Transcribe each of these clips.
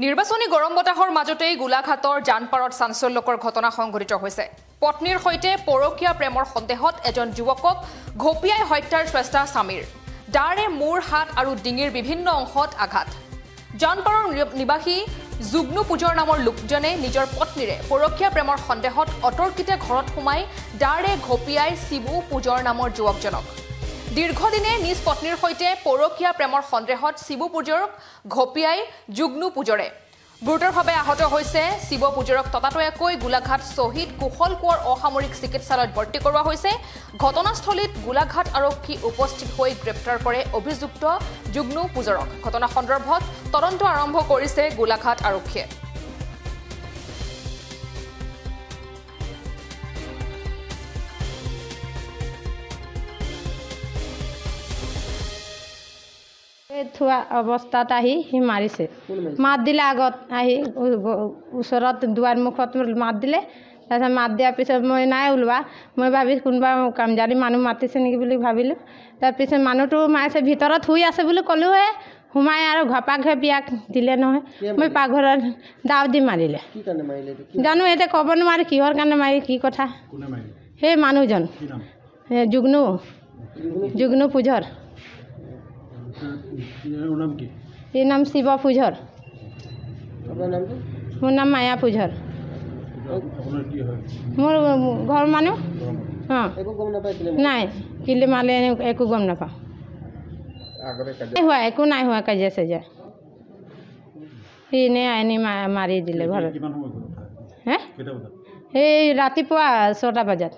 নিৰ্বাচনী গৰম বতাহৰ মাজতেই গোলাঘাটৰ জানপাৰত চাঞ্চল্যকৰ ঘটনা সংঘটিত হৈছে। পত্নীৰ সৈতে পৰকীয়া প্ৰেমৰ সন্দেহত এজন যুৱকক ঘপিয়াই হত্যাৰ চেষ্টা স্বামীৰ। দাৰে মূৰ হাত আৰু ডিঙিৰ বিভিন্ন অংশত আঘাত। জানপাৰৰ নিবাসী যুগ্নু পূজৰ নামৰ লোকজনে নিজৰ পত্নীৰে পৰকীয়া প্ৰেমৰ সন্দেহত অতৰ্কিতে ঘৰত সোমাই দাৰে ঘপিয়াই শিবু পূজৰ নামৰ যুৱকজনক। দীৰ্ঘদিনে নিজ পত্নীৰ সৈতে পৰকীয়া প্ৰেমৰ সন্দেহত শিবু পূজৰক ঘপিয়াই যুগ্নু পূজৰে। গুৰুতৰভাৱে আহত হৈছে শিৱ পূজৰক ততাতৈয়াকৈ গোলাঘাট শ্বহীদ কুশল কোঁৱৰ অসামৰিক চিকিৎসালয়ত ভৰ্তি কৰোৱা হৈছে। ঘটনাস্থলীত গোলাঘাট আৰক্ষী উপস্থিত হৈ গ্ৰেপ্তাৰ কৰে অভিযুক্ত যুগ্নু পূজৰক। ঘটনা সন্দৰ্ভত তদন্ত আৰম্ভ কৰিছে গোলাঘাট আৰক্ষীয়ে। থোৱা অৱস্থাত আহি সি মাৰিছে। মাত দিলে আগত আহি ওচৰত দুৱাৰ মুখত মাত দিলে। তাৰপিছত মাত দিয়াৰ পিছত মই নাই ওলোৱা। মই ভাবিছোঁ কোনোবা কামজাৰী মানুহ মাতিছে নেকি বুলি ভাবিলোঁ। তাৰপিছত মানুহটো মাৰিছে ভিতৰত শুই আছে বুলি ক'লোহে সোমাই আৰু ঘপা ঘপিয়াক দিলে নহয়। মই পাকঘৰত দাও দি মাৰিলে। জানো এতিয়া ক'ব নোৱাৰি কিহৰ কাৰণে মাৰি কি কথা। সেই মানুহজন যুগ্নু পূজৰ। এই নাম শিৱ পূজৰ। মোৰ নাম মায়া পূজৰ। মোৰ ঘৰ মানুহ নাই কিলি মালে একো গম নাপাওঁ। হোৱা একো নাই হোৱা কাজিয়া চাজিয়া। সি এনেই আনি মাৰি দিলে ঘৰত। হে এই ৰাতিপুৱা 6টা বজাত।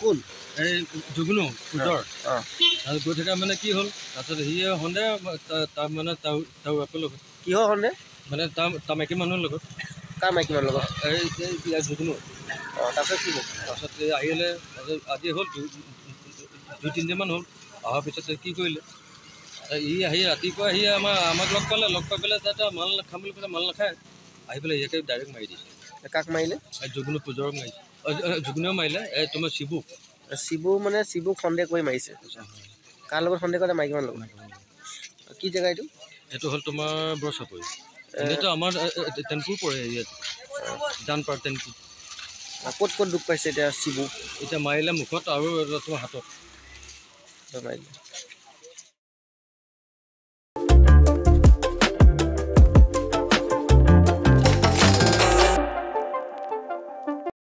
কোন এই যুগ্নু পূজৰ গৈ থকা মানে কি হ'ল তাৰপিছত সি সন্দেহ তাৰ মানে তাৰ লগত কিহৰ সন্দেহ মানে তাৰ মাইকী মানুহৰ লগত কাৰ মাইকী মানুহৰ লগত এই যুগ্নু তাৰপিছত কি হ'ল তাৰপিছত আহিলে আজি হ'ল 2-3 দিনমান হ'ল। অহাৰ পিছত কি কৰিলে ই আহি ৰাতিপুৱা আহি আমাক লগ পাই পেলাই তাতে মাল খাম বুলি পেলাই মাল নাখায় আহি পেলাই ইয়াকে ডাইৰেক্ট মাৰি দিছে। কাক মাৰিলে যুগ্নু পূজৰক মাৰিছে। যুগ্নুৱে মাৰিলে এই তোমাৰ শিবুক মানে শিবুক সন্দেহ কৰি মাৰিছে। কাৰ লগত সন্দেহ কৰে মাইকী মানুহৰ লগত কি জেগা এইটো হ'ল তোমাৰ বৰচাপৰি। এনেইতো আমাৰ টেনপুৰ পৰে ইয়াত জানপাৰ টেনপুৰ। ক'ত দুখ পাইছে এতিয়া শিবু? এতিয়া মাৰিলে মুখত আৰু তোমাৰ হাতত মাৰিলে।